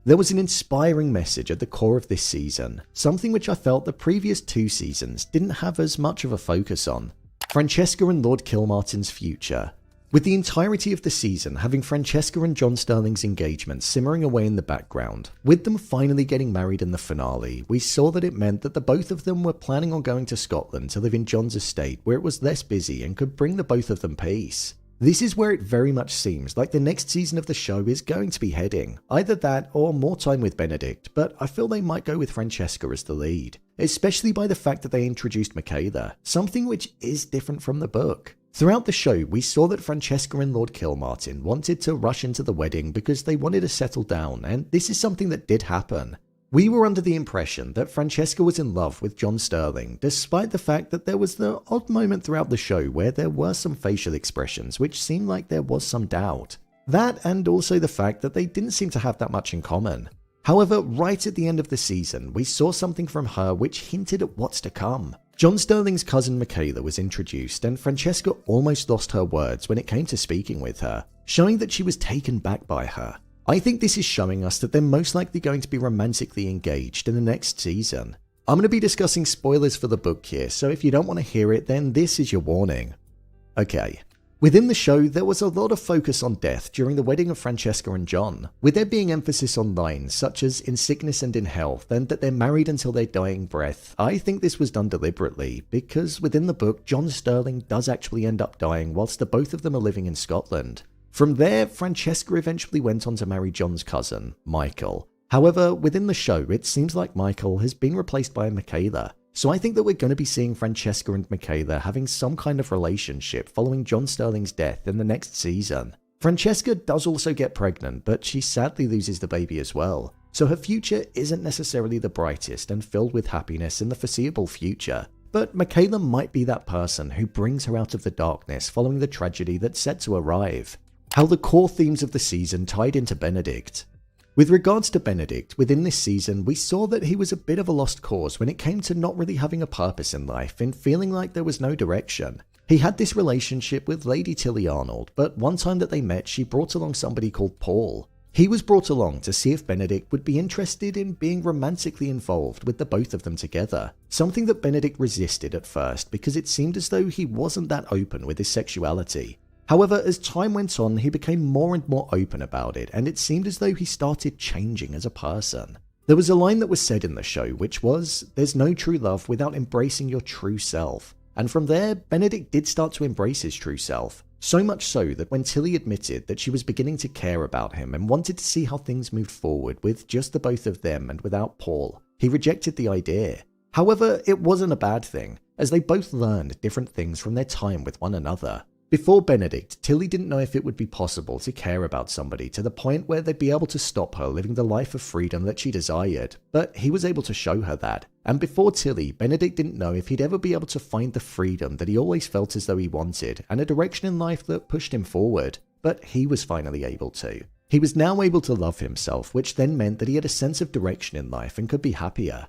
There was an inspiring message at the core of this season, something which I felt the previous 2 seasons didn't have as much of a focus on. Francesca and Lord Kilmartin's future. With the entirety of the season having Francesca and John Sterling's engagement simmering away in the background, with them finally getting married in the finale, we saw that it meant that the both of them were planning on going to Scotland to live in John's estate where it was less busy and could bring the both of them peace. This is where it very much seems like the next season of the show is going to be heading, either that or more time with Benedict, but I feel they might go with Francesca as the lead, especially by the fact that they introduced Michaela, something which is different from the book. Throughout the show, we saw that Francesca and Lord Kilmartin wanted to rush into the wedding because they wanted to settle down, and this is something that did happen. We were under the impression that Francesca was in love with John Sterling, despite the fact that there was the odd moment throughout the show where there were some facial expressions which seemed like there was some doubt. That and also the fact that they didn't seem to have that much in common. However, right at the end of the season, we saw something from her which hinted at what's to come. John Sterling's cousin Michaela was introduced, and Francesca almost lost her words when it came to speaking with her, showing that she was taken back by her. I think this is showing us that they're most likely going to be romantically engaged in the next season. I'm going to be discussing spoilers for the book here, so if you don't want to hear it, then this is your warning. Okay. Within the show, there was a lot of focus on death during the wedding of Francesca and John, with there being emphasis on lines such as in sickness and in health, and that they're married until their dying breath. I think this was done deliberately, because within the book, John Sterling does actually end up dying whilst the both of them are living in Scotland. From there, Francesca eventually went on to marry John's cousin, Michael. However, within the show, it seems like Michael has been replaced by Michaela. So I think that we're going to be seeing Francesca and Michaela having some kind of relationship following John Sterling's death in the next season. Francesca does also get pregnant, but she sadly loses the baby as well. So her future isn't necessarily the brightest and filled with happiness in the foreseeable future. But Michaela might be that person who brings her out of the darkness following the tragedy that's set to arrive. How the core themes of the season tied into Benedict. With regards to Benedict, within this season, we saw that he was a bit of a lost cause when it came to not really having a purpose in life and feeling like there was no direction. He had this relationship with Lady Tilly Arnold, but one time that they met, she brought along somebody called Paul. He was brought along to see if Benedict would be interested in being romantically involved with the both of them together, something that Benedict resisted at first because it seemed as though he wasn't that open with his sexuality. However, as time went on, he became more and more open about it, and it seemed as though he started changing as a person. There was a line that was said in the show which was, "There's no true love without embracing your true self." And from there, Benedict did start to embrace his true self. So much so that when Tilly admitted that she was beginning to care about him and wanted to see how things moved forward with just the both of them and without Paul, he rejected the idea. However, it wasn't a bad thing, as they both learned different things from their time with one another. Before Benedict, Tilly didn't know if it would be possible to care about somebody to the point where they'd be able to stop her living the life of freedom that she desired, but he was able to show her that. And before Tilly, Benedict didn't know if he'd ever be able to find the freedom that he always felt as though he wanted, and a direction in life that pushed him forward. But he was finally able to. He was now able to love himself, which then meant that he had a sense of direction in life and could be happier.